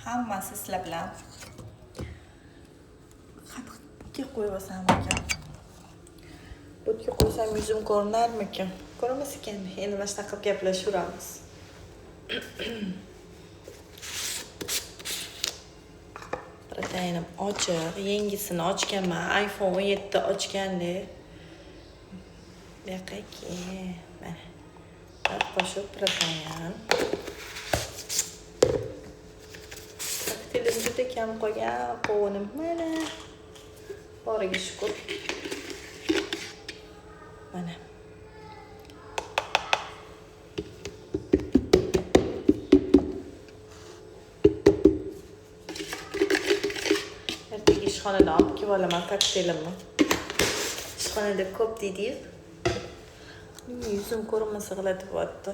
Hammasi sizlar bilan. Qatiqga qo'yib olsam ekan. Butga qo'ysam yuzim ko'rinarmikan? Ko'rinmas ekan. Endi mana shunaqa qilib gaplashaveramiz. Proteinim ochiq, yangisini ochganman. iPhone 17 ochgandek. Buyoqqa mana bir qoshiq protein. Tilim juda kam qolgan, qovunim mana. Boriga shukr. Mana. Ertaga ishxonadan olib kelib olaman kokteylimni. Ishxonada ko'p deydi. Yuzim ko'rinmasa g'ilatib o'tdi.